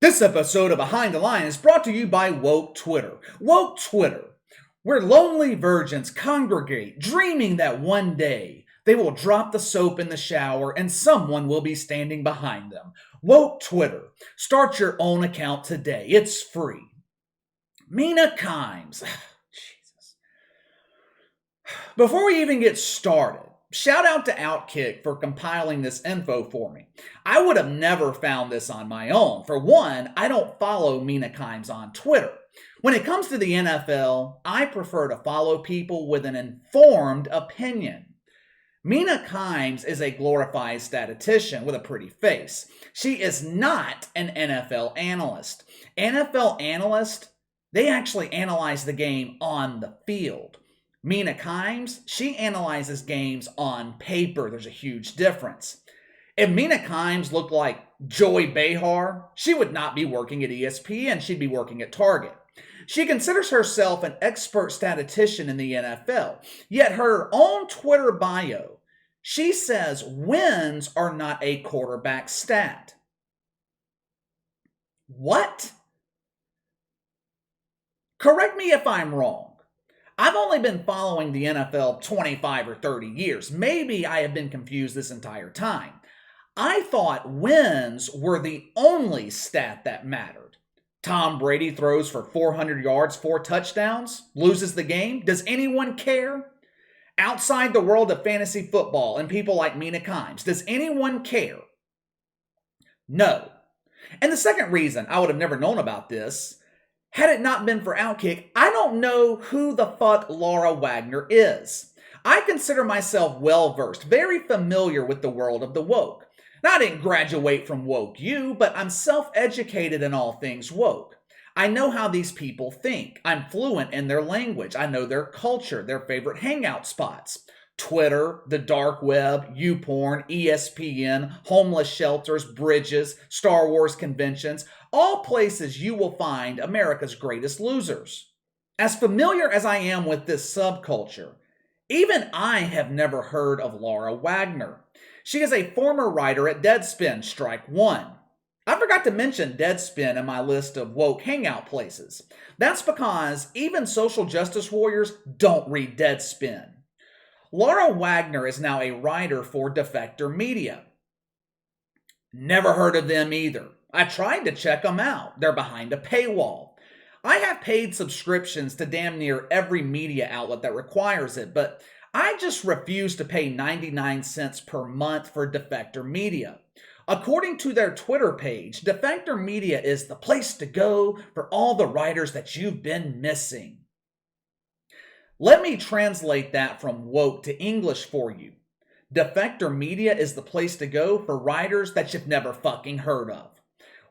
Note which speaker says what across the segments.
Speaker 1: This episode of Behind the Line is brought to you by Woke Twitter. Woke Twitter, where lonely virgins congregate, dreaming that one day they will drop the soap in the shower and someone will be standing behind them. Woke Twitter. Start your own account today. It's free. Mina Kimes. Jesus. Before we even get started, shout out to Outkick for compiling this info for me. I would have never found this on my own. For one, I don't follow Mina Kimes on Twitter. When it comes to the NFL, I prefer to follow people with an informed opinion. Mina Kimes is a glorified statistician with a pretty face. She is not an NFL analyst. NFL analysts, they actually analyze the game on the field. Mina Kimes, she analyzes games on paper. There's a huge difference. If Mina Kimes looked like Joey Behar, she would not be working at ESPN. She'd be working at Target. She considers herself an expert statistician in the NFL, yet her own Twitter bio, she says wins are not a quarterback stat. What? Correct me if I'm wrong. I've only been following the NFL 25 or 30 years. Maybe I have been confused this entire time. I thought wins were the only stat that mattered. Tom Brady throws for 400 yards, 4 touchdowns, loses the game. Does anyone care? Outside the world of fantasy football and people like Mina Kimes, does anyone care? No. And the second reason I would have never known about this, had it not been for Outkick, I don't know who the fuck Laura Wagner is. I consider myself well-versed, very familiar with the world of the woke. Now, I didn't graduate from Woke U, but I'm self-educated in all things woke. I know how these people think. I'm fluent in their language. I know their culture, their favorite hangout spots. Twitter, the dark web, YouPorn, ESPN, homeless shelters, bridges, Star Wars conventions, all places you will find America's greatest losers. As familiar as I am with this subculture, even I have never heard of Laura Wagner. She is a former writer at Deadspin, Strike One. I forgot to mention Deadspin in my list of woke hangout places. That's because even social justice warriors don't read Deadspin. Laura Wagner is now a writer for Defector Media. Never heard of them either. I tried to check them out. They're behind a paywall. I have paid subscriptions to damn near every media outlet that requires it, but I just refuse to pay 99 cents per month for Defector Media. According to their Twitter page, Defector Media is the place to go for all the writers that you've been missing. Let me translate that from woke to English for you. Defector Media is the place to go for writers that you've never fucking heard of.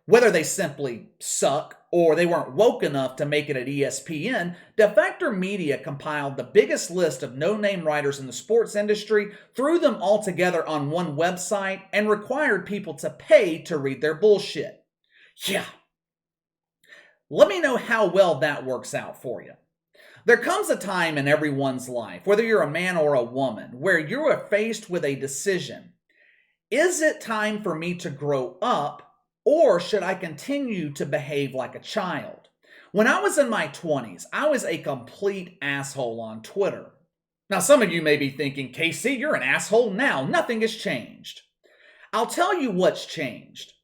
Speaker 1: Whether they simply suck or they weren't woke enough to make it at ESPN, Defector Media compiled the biggest list of no-name writers in the sports industry, threw them all together on one website, and required people to pay to read their bullshit. Yeah. Let me know how well that works out for you. There comes a time in everyone's life, whether you're a man or a woman, where you are faced with a decision. Is it time for me to grow up, or should I continue to behave like a child? When I was in my 20s, I was a complete asshole on Twitter. Now, some of you may be thinking, Casey, you're an asshole now. Nothing has changed. I'll tell you what's changed.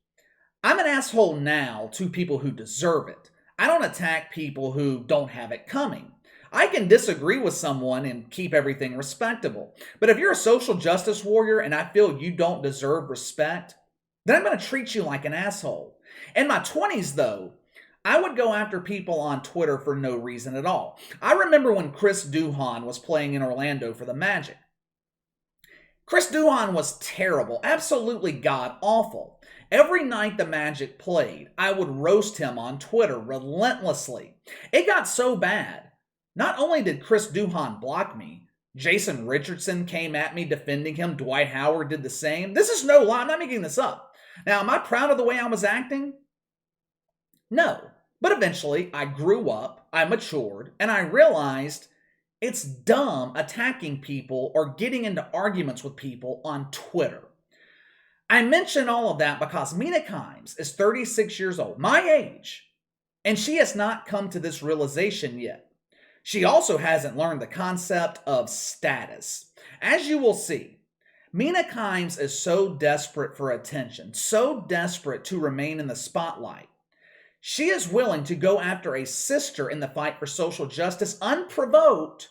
Speaker 1: I'm an asshole now to people who deserve it. I don't attack people who don't have it coming. I can disagree with someone and keep everything respectable. But if you're a social justice warrior and I feel you don't deserve respect, then I'm going to treat you like an asshole. In my 20s, though, I would go after people on Twitter for no reason at all. I remember when Chris Duhon was playing in Orlando for the Magic. Chris Duhon was terrible, absolutely god-awful. Every night the Magic played, I would roast him on Twitter relentlessly. It got so bad. Not only did Chris Duhon block me, Jason Richardson came at me defending him. Dwight Howard did the same. This is no lie. I'm not making this up. Now, am I proud of the way I was acting? No. But eventually, I grew up, I matured, and I realized it's dumb attacking people or getting into arguments with people on Twitter. I mention all of that because Mina Kimes is 36 years old, my age, and she has not come to this realization yet. She also hasn't learned the concept of status. As you will see, Mina Kimes is so desperate for attention, so desperate to remain in the spotlight. She is willing to go after a sister in the fight for social justice unprovoked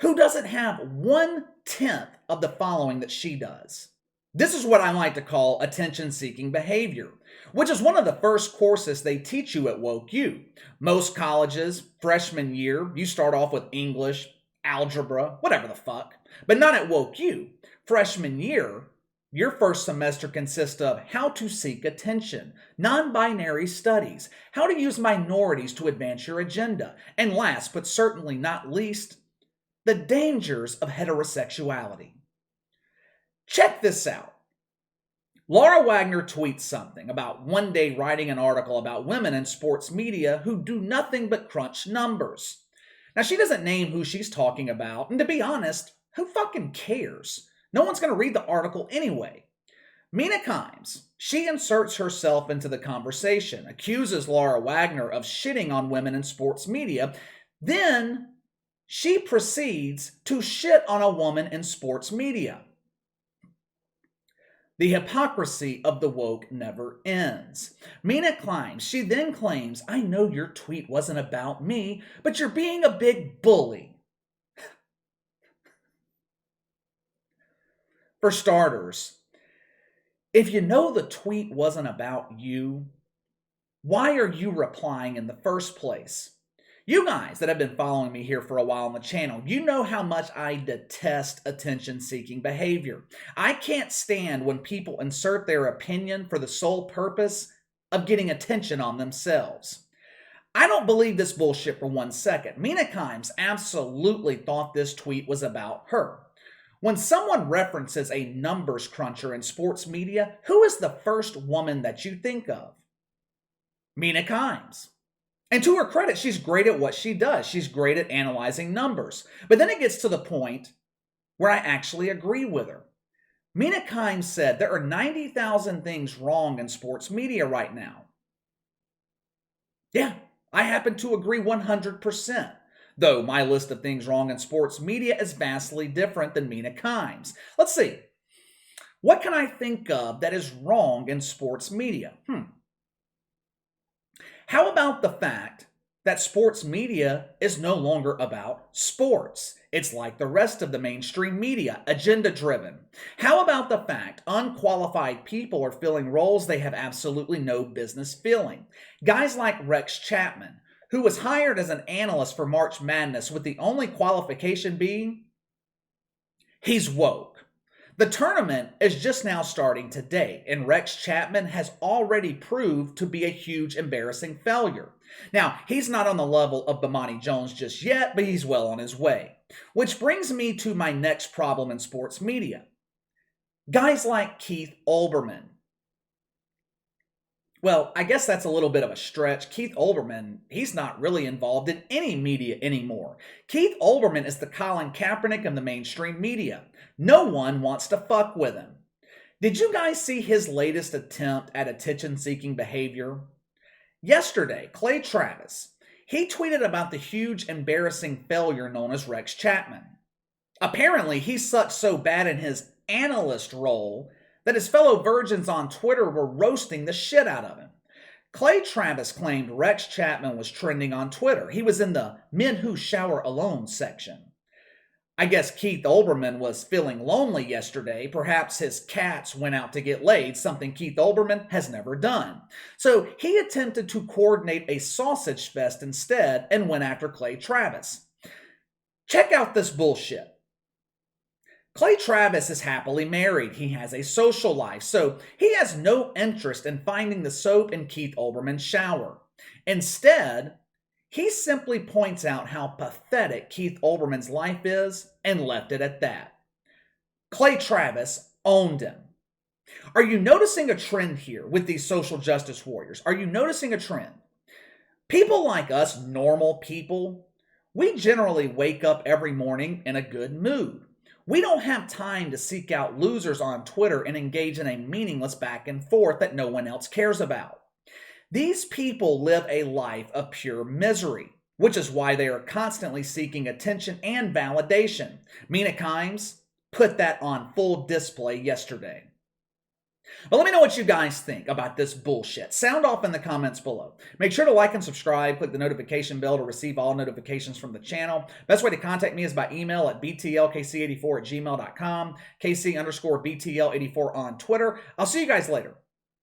Speaker 1: who doesn't have 1/10 of the following that she does. This is what I like to call attention-seeking behavior, which is one of the first courses they teach you at Woke U. Most colleges, freshman year, you start off with English, algebra, whatever the fuck, but not at Woke U. Freshman year, your first semester consists of how to seek attention, non-binary studies, how to use minorities to advance your agenda, and last but certainly not least, the dangers of heterosexuality. Check this out. Laura Wagner tweets something about one day writing an article about women in sports media who do nothing but crunch numbers. Now, she doesn't name who she's talking about, and to be honest, who fucking cares? No one's going to read the article anyway. Mina Kimes, she inserts herself into the conversation, accuses Laura Wagner of shitting on women in sports media, then she proceeds to shit on a woman in sports media. The hypocrisy of the woke never ends. Mina Kimes, she then claims, I know your tweet wasn't about me, but you're being a big bully. For starters, if you know the tweet wasn't about you, why are you replying in the first place? You guys that have been following me here for a while on the channel, you know how much I detest attention-seeking behavior. I can't stand when people insert their opinion for the sole purpose of getting attention on themselves. I don't believe this bullshit for 1 second. Mina Kimes absolutely thought this tweet was about her. When someone references a numbers cruncher in sports media, who is the first woman that you think of? Mina Kimes. And to her credit, she's great at what she does. She's great at analyzing numbers. But then it gets to the point where I actually agree with her. Mina Kimes said there are 90,000 things wrong in sports media right now. Yeah, I happen to agree 100%. Though my list of things wrong in sports media is vastly different than Mina Kimes. Let's see. What can I think of that is wrong in sports media? How about the fact that sports media is no longer about sports? It's like the rest of the mainstream media, agenda-driven. How about the fact unqualified people are filling roles they have absolutely no business filling? Guys like Rex Chapman, who was hired as an analyst for March Madness with the only qualification being he's woke. The tournament is just now starting today, and Rex Chapman has already proved to be a huge embarrassing failure. Now, he's not on the level of Bomani Jones just yet, but he's well on his way. Which brings me to my next problem in sports media. Guys like Keith Olbermann. Well, I guess that's a little bit of a stretch. Keith Olbermann, he's not really involved in any media anymore. Keith Olbermann is the Colin Kaepernick of the mainstream media. No one wants to fuck with him. Did you guys see his latest attempt at attention-seeking behavior? Yesterday, Clay Travis, he tweeted about the huge embarrassing failure known as Rex Chapman. Apparently, he sucked so bad in his analyst role that his fellow virgins on Twitter were roasting the shit out of him. Clay Travis claimed Rex Chapman was trending on Twitter. He was in the Men Who Shower Alone section. I guess Keith Olbermann was feeling lonely yesterday. Perhaps his cats went out to get laid, something Keith Olbermann has never done. So he attempted to coordinate a sausage fest instead and went after Clay Travis. Check out this bullshit. Clay Travis is happily married. He has a social life, so he has no interest in finding the soap in Keith Olbermann's shower. Instead, he simply points out how pathetic Keith Olbermann's life is and left it at that. Clay Travis owned him. Are you noticing a trend here with these social justice warriors? Are you noticing a trend? People like us, normal people, we generally wake up every morning in a good mood. We don't have time to seek out losers on Twitter and engage in a meaningless back and forth that no one else cares about. These people live a life of pure misery, which is why they are constantly seeking attention and validation. Mina Kimes put that on full display yesterday. But let me know what you guys think about this bullshit. Sound off in the comments below. Make sure to like and subscribe. Click the notification bell to receive all notifications from the channel. Best way to contact me is by email at btlkc84@gmail.com, kc_btl84 on Twitter. I'll see you guys later.